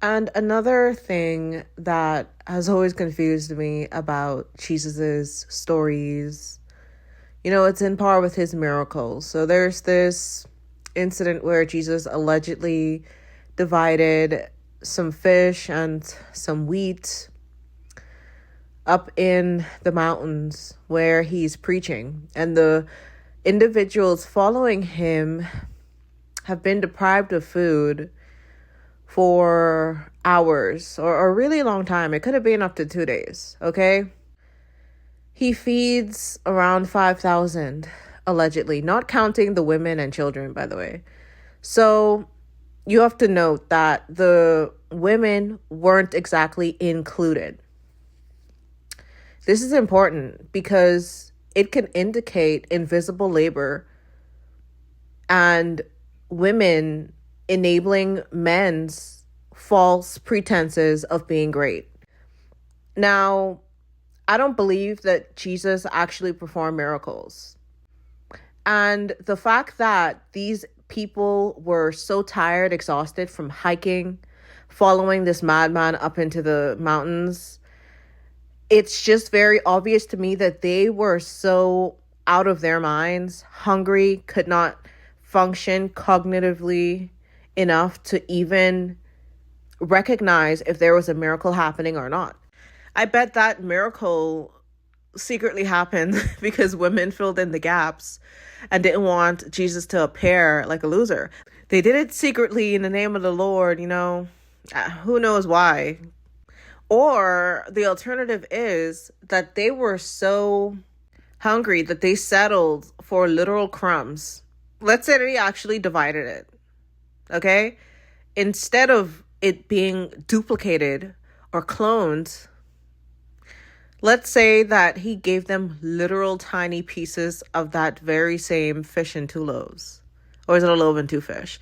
And another thing that has always confused me about Jesus's stories, it's in par with his miracles. So there's this incident where Jesus allegedly divided some fish and some wheat up in the mountains where he's preaching. And the individuals following him have been deprived of food for hours or a really long time. It could have been up to 2 days, okay? He feeds around 5,000, allegedly, not counting the women and children, by the way. So you have to note that the women weren't exactly included. This is important because it can indicate invisible labor and women enabling men's false pretenses of being great. Now, I don't believe that Jesus actually performed miracles. And the fact that these people were so tired, exhausted from hiking, following this madman up into the mountains, it's just very obvious to me that they were so out of their minds, hungry, could not function cognitively enough to even recognize if there was a miracle happening or not. I bet that miracle secretly happened because women filled in the gaps and didn't want Jesus to appear like a loser. They did it secretly in the name of the Lord, who knows why. Or the alternative is that they were so hungry that they settled for literal crumbs. Let's say they actually divided it, okay? Instead of it being duplicated or cloned, let's say that he gave them literal tiny pieces of that very same fish and 2 loaves. Or is it a loaf and 2 fish?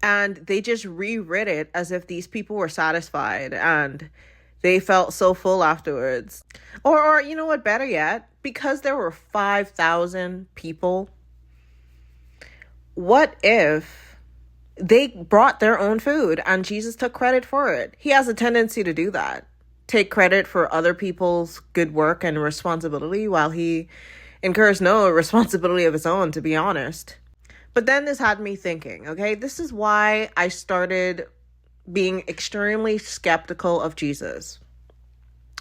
And they just reread it as if these people were satisfied and they felt so full afterwards. Or you know what, better yet, because there were 5,000 people, what if they brought their own food and Jesus took credit for it? He has a tendency to do that. Take credit for other people's good work and responsibility while he incurs no responsibility of his own, to be honest. But then this had me thinking, okay, this is why I started being extremely skeptical of Jesus.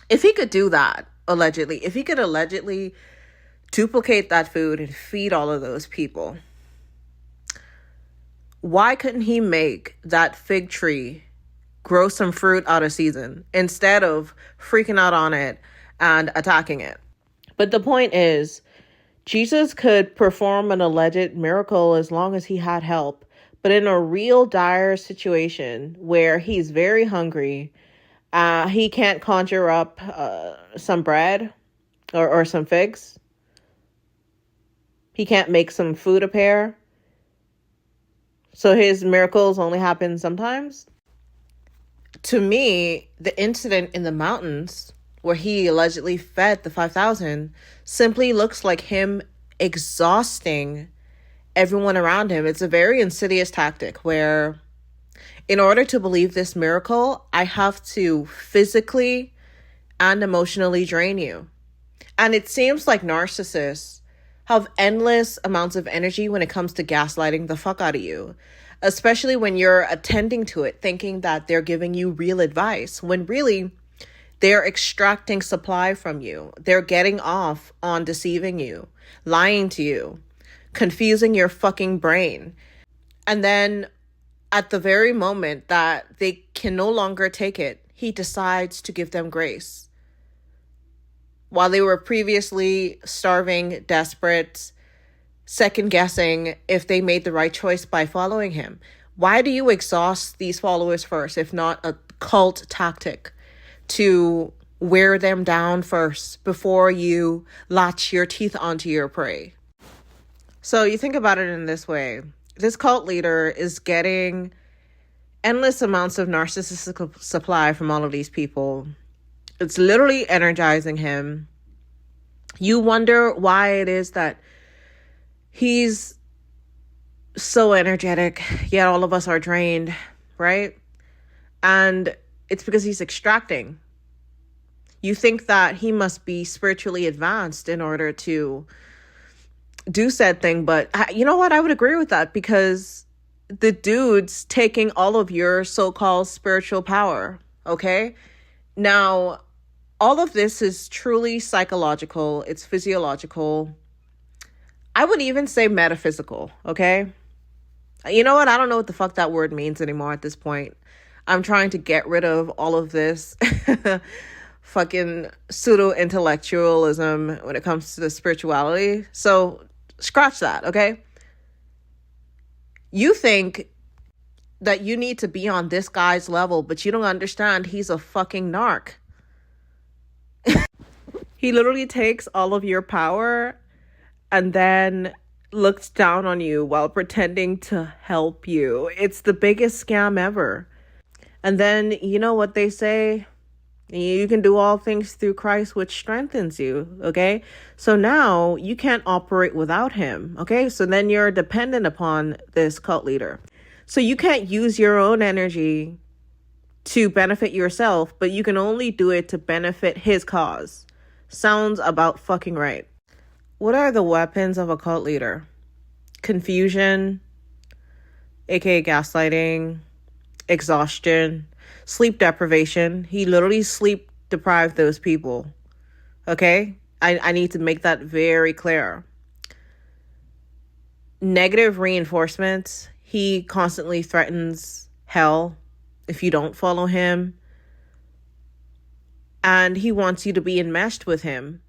If he could do that, allegedly, if he could allegedly duplicate that food and feed all of those people, why couldn't he make that fig tree grow some fruit out of season instead of freaking out on it and attacking it? But the point is, Jesus could perform an alleged miracle as long as he had help. But in a real dire situation where he's very hungry, he can't conjure up some bread or some figs. He can't make some food appear. So his miracles only happen sometimes. To me, the incident in the mountains where he allegedly fed the 5,000 simply looks like him exhausting everyone around him. It's a very insidious tactic where, in order to believe this miracle, I have to physically and emotionally drain you. And it seems like narcissists have endless amounts of energy when it comes to gaslighting the fuck out of you, especially when you're attending to it, thinking that they're giving you real advice, when really they're extracting supply from you. They're getting off on deceiving you, lying to you, confusing your fucking brain. And then at the very moment that they can no longer take it, he decides to give them grace. While they were previously starving, desperate, second guessing if they made the right choice by following him. Why do you exhaust these followers first, if not a cult tactic to wear them down first before you latch your teeth onto your prey? So you think about it in this way. This cult leader is getting endless amounts of narcissistic supply from all of these people. It's literally energizing him. You wonder why it is that he's so energetic, yet all of us are drained, right? And it's because he's extracting. You think that he must be spiritually advanced in order to do said thing. But you know what? I would agree with that, because the dude's taking all of your so-called spiritual power. Okay? Now, all of this is truly psychological. It's physiological. I would even say metaphysical. Okay? You know what? I don't know what the fuck that word means anymore at this point. I'm trying to get rid of all of this fucking pseudo-intellectualism when it comes to the spirituality. So scratch that, okay? You think that you need to be on this guy's level, but you don't understand he's a fucking narc. He literally takes all of your power and then looks down on you while pretending to help you. It's the biggest scam ever. And then, you know what they say? You can do all things through Christ, which strengthens you, okay? So now you can't operate without him, okay? So then you're dependent upon this cult leader. So you can't use your own energy to benefit yourself, but you can only do it to benefit his cause. Sounds about fucking right. What are the weapons of a cult leader? Confusion, aka gaslighting, exhaustion, sleep deprivation. He literally sleep deprived those people. Okay? I need to make that very clear. Negative reinforcements. He constantly threatens hell if you don't follow him. And he wants you to be enmeshed with him.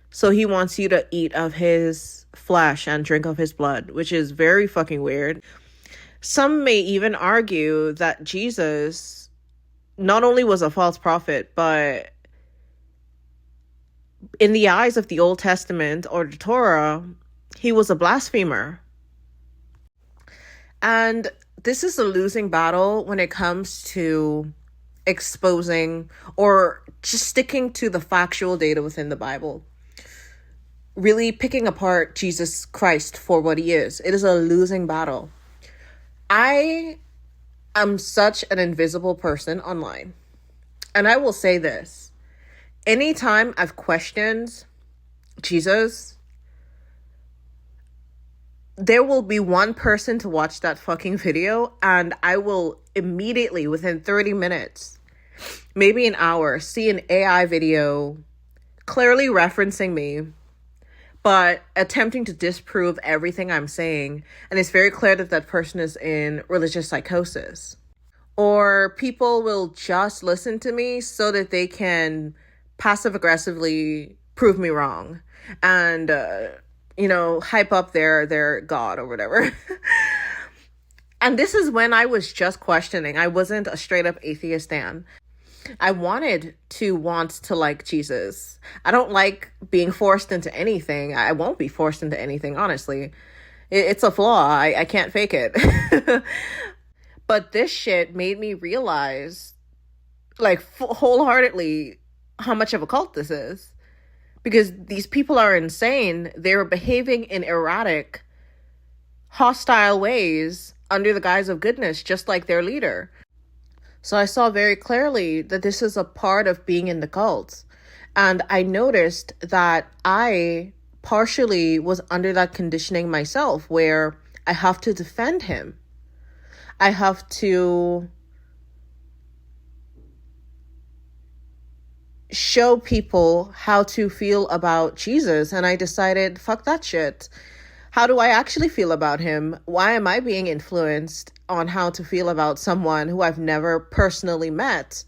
So he wants you to eat of his flesh and drink of his blood, which is very fucking weird. Some may even argue that Jesus not only was a false prophet, but in the eyes of the Old Testament or the Torah, he was a blasphemer. And this is a losing battle when it comes to exposing or just sticking to the factual data within the Bible. Really picking apart Jesus Christ for what he is. It is a losing battle. I am such an invisible person online. And I will say this. Anytime I've questioned Jesus, there will be one person to watch that fucking video, and I will immediately, within 30 minutes, maybe an hour, see an AI video clearly referencing me, but attempting to disprove everything I'm saying. And it's very clear that that person is in religious psychosis. Or people will just listen to me so that they can passive aggressively prove me wrong and, hype up their God or whatever. And this is when I was just questioning. I wasn't a straight up atheist Dan. I wanted to want to like Jesus. I don't like being forced into anything. I won't be forced into anything, honestly. It's a flaw. I can't fake it. But this shit made me realize, like, wholeheartedly how much of a cult this is. Because these people are insane. They're behaving in erratic, hostile ways under the guise of goodness, just like their leader. So I saw very clearly that this is a part of being in the cult. And I noticed that I partially was under that conditioning myself, where I have to defend him. I have to show people how to feel about Jesus. And I decided, fuck that shit. How do I actually feel about him? Why am I being influenced on how to feel about someone who I've never personally met?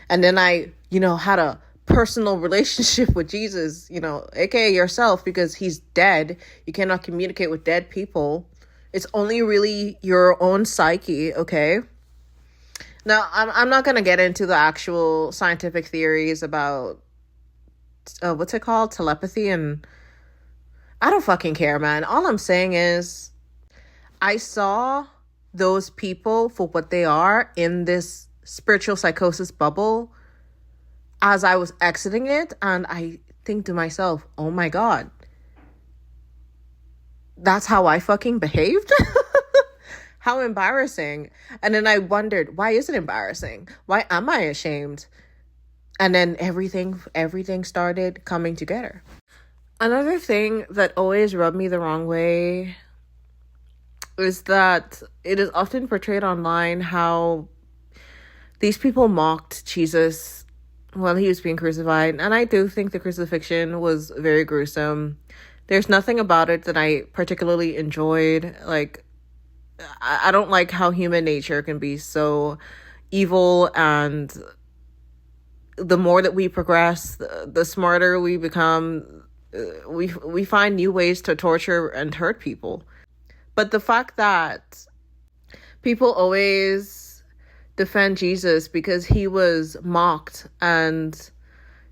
And then I, had a personal relationship with Jesus, aka yourself, because he's dead. You cannot communicate with dead people. It's only really your own psyche, okay? Now, I'm not going to get into the actual scientific theories about, what's it called? Telepathy, and I don't fucking care, man. All I'm saying is I saw those people for what they are in this spiritual psychosis bubble as I was exiting it, and I think to myself, oh my God, that's how I fucking behaved? How embarrassing. And then I wondered, why is it embarrassing? Why am I ashamed? And then everything started coming together. Another thing that always rubbed me the wrong way is that it is often portrayed online how these people mocked Jesus while he was being crucified. And I do think the crucifixion was very gruesome. There's nothing about it that I particularly enjoyed. Like, I don't like how human nature can be so evil, and the more that we progress, the smarter we become. We find new ways to torture and hurt people. But the fact that people always defend Jesus because he was mocked and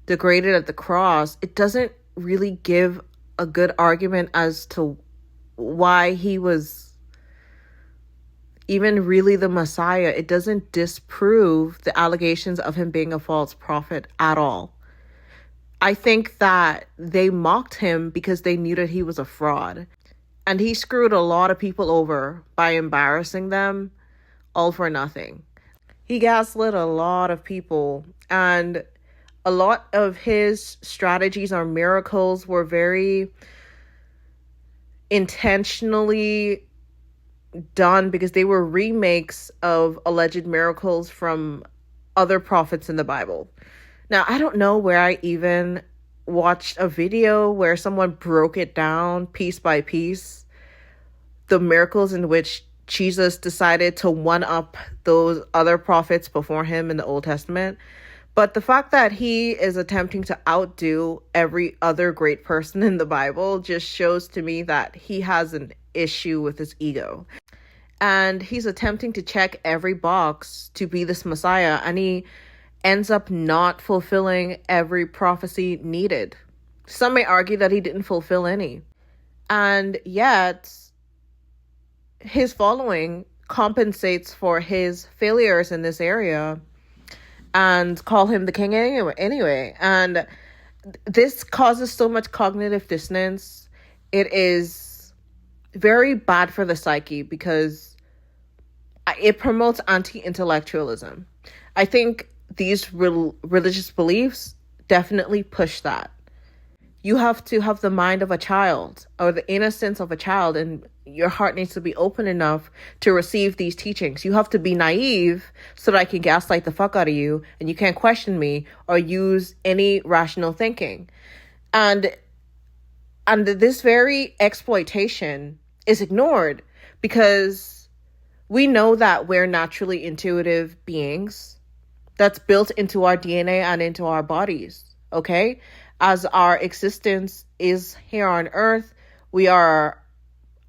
degraded at the cross, it doesn't really give a good argument as to why he was even really the Messiah. It doesn't disprove the allegations of him being a false prophet at all. I think that they mocked him because they knew that he was a fraud. And he screwed a lot of people over by embarrassing them, all for nothing. He gaslit a lot of people, and a lot of his strategies or miracles were very intentionally done because they were remakes of alleged miracles from other prophets in the Bible. Now, I don't know where I even watched a video where someone broke it down piece by piece, the miracles in which Jesus decided to one-up those other prophets before him in the Old Testament. But the fact that he is attempting to outdo every other great person in the Bible just shows to me that he has an issue with his ego. And he's attempting to check every box to be this Messiah, and he ends up not fulfilling every prophecy needed. Some may argue that he didn't fulfill any. And yet, his following compensates for his failures in this area and call him the king anyway. And this causes so much cognitive dissonance. It is very bad for the psyche because it promotes anti-intellectualism. I think these religious beliefs definitely push that. You have to have the mind of a child or the innocence of a child, and your heart needs to be open enough to receive these teachings. You have to be naive so that I can gaslight the fuck out of you and you can't question me or use any rational thinking. And this very exploitation is ignored because we know that we're naturally intuitive beings. That's built into our DNA and into our bodies, okay? As our existence is here on earth, we are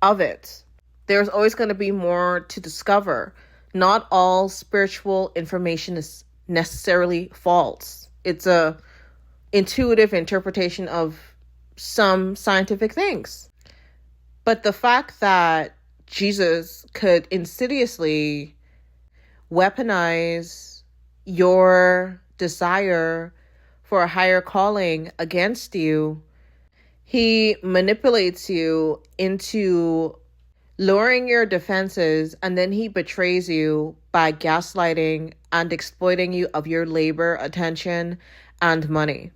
of it. There's always going to be more to discover. Not all spiritual information is necessarily false. It's a intuitive interpretation of some scientific things. But the fact that Jesus could insidiously weaponize your desire for a higher calling against you, he manipulates you into lowering your defenses, and then he betrays you by gaslighting and exploiting you of your labor, attention, and money.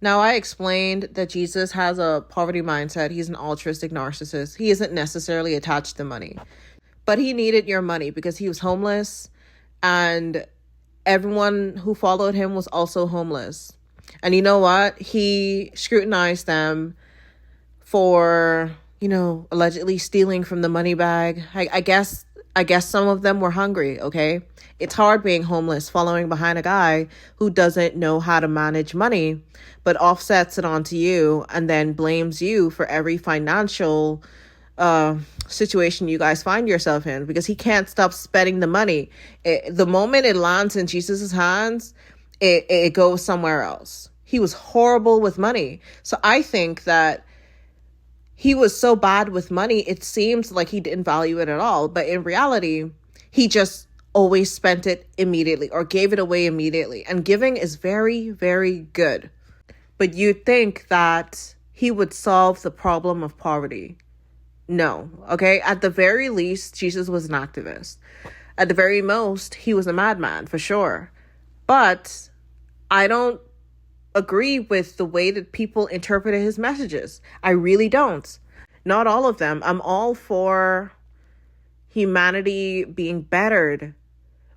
Now, I explained that Jesus has a poverty mindset. He's an altruistic narcissist. He isn't necessarily attached to money, but he needed your money because he was homeless, and everyone who followed him was also homeless. And you know what? He scrutinized them for, allegedly stealing from the money bag. I guess some of them were hungry, okay? It's hard being homeless, following behind a guy who doesn't know how to manage money, but offsets it onto you and then blames you for every financial situation you guys find yourself in because he can't stop spending the money. The moment it lands in Jesus's hands, it goes somewhere else. He was horrible with money. So I think that he was so bad with money, it seems like he didn't value it at all. But in reality, he just always spent it immediately or gave it away immediately. And giving is very, very good. But you'd think that he would solve the problem of poverty. No. Okay. At the very least, Jesus was an activist. At the very most, he was a madman for sure. But I don't agree with the way that people interpreted his messages. I really don't. Not all of them. I'm all for humanity being bettered,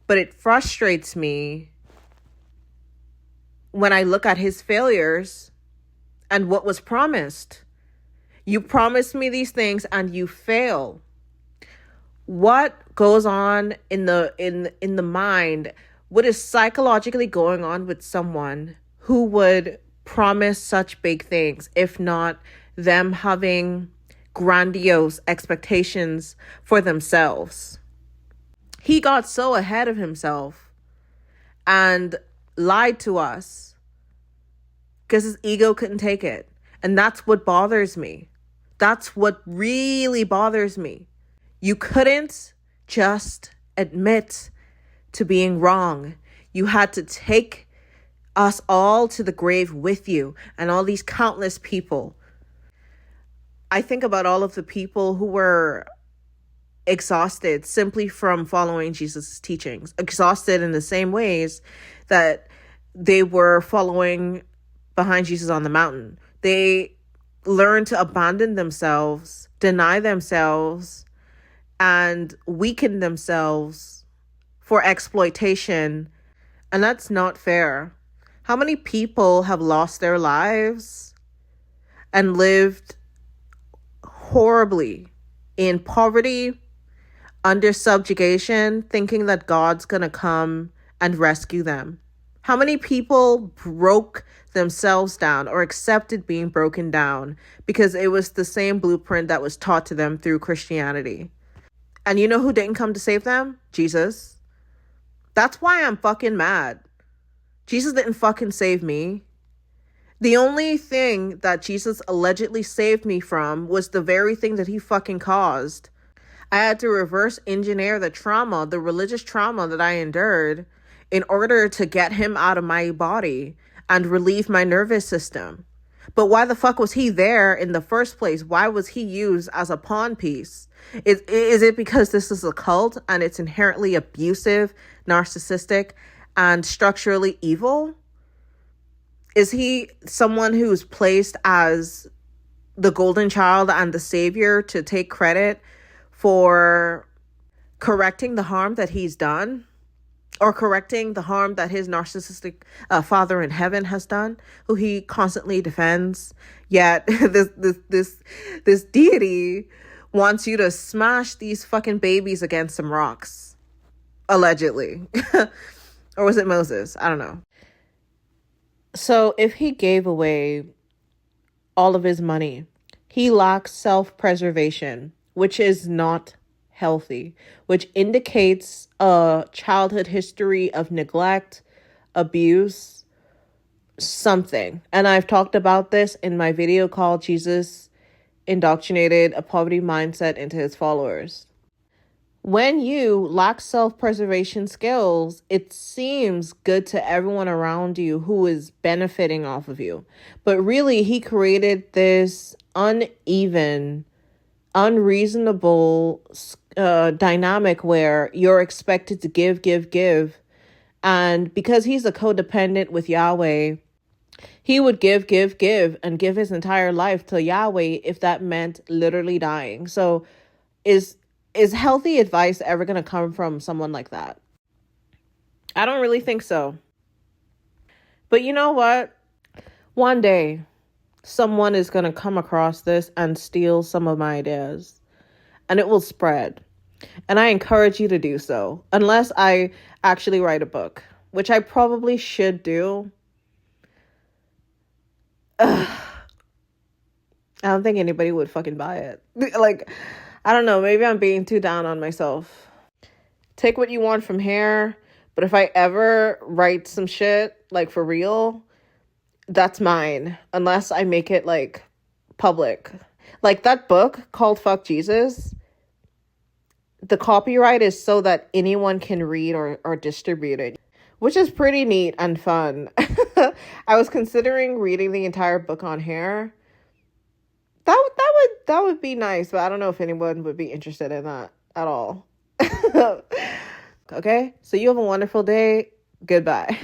but it frustrates me when I look at his failures and what was promised. You promised me these things and you fail. What goes on in the mind? What is psychologically going on with someone who would promise such big things, if not them having grandiose expectations for themselves? He got so ahead of himself and lied to us because his ego couldn't take it. And that's what bothers me. That's what really bothers me. You couldn't just admit to being wrong. You had to take us all to the grave with you and all these countless people. I think about all of the people who were exhausted simply from following Jesus' teachings, exhausted in the same ways that they were following behind Jesus on the mountain. They learned to abandon themselves, deny themselves, and weaken themselves for exploitation. And that's not fair. How many people have lost their lives and lived horribly in poverty, under subjugation, thinking that God's gonna come and rescue them? How many people broke themselves down or accepted being broken down because it was the same blueprint that was taught to them through Christianity? And you know who didn't come to save them? Jesus. That's why I'm fucking mad. Jesus didn't fucking save me. The only thing that Jesus allegedly saved me from was the very thing that he fucking caused. I had to reverse engineer the trauma, the religious trauma that I endured, in order to get him out of my body and relieve my nervous system. But why the fuck was he there in the first place? Why was he used as a pawn piece? Is it because this is a cult and it's inherently abusive, narcissistic, and structurally evil? Is he someone who's placed as the golden child and the savior to take credit for correcting the harm that he's done? Or correcting the harm that his narcissistic father in heaven has done, who he constantly defends? Yet this deity wants you to smash these fucking babies against some rocks, allegedly. Or was it Moses? I don't know. So if he gave away all of his money, he lacks self-preservation, which is not healthy, which indicates a childhood history of neglect, abuse, something. And I've talked about this in my video called Jesus Indoctrinated a Poverty Mindset into His Followers. When you lack self-preservation skills, it seems good to everyone around you who is benefiting off of you. But really, he created this uneven, unreasonable dynamic where you're expected to give. And because he's a codependent with Yahweh, he would give, and give his entire life to Yahweh if that meant literally dying. So is healthy advice ever going to come from someone like that? I don't really think so. But you know what? One day, someone is going to come across this and steal some of my ideas. And it will spread. And I encourage you to do so. Unless I actually write a book, which I probably should do. I don't think anybody would fucking buy it. Like, I don't know, maybe I'm being too down on myself. Take what you want from here, but if I ever write some shit, like for real, that's mine. Unless I make it like public. Like that book called Fuck Jesus, the copyright is so that anyone can read or distribute it, which is pretty neat and fun. I was considering reading the entire book on here. That would that would be nice, but I don't know if anyone would be interested in that at all. Okay? So you have a wonderful day. Goodbye.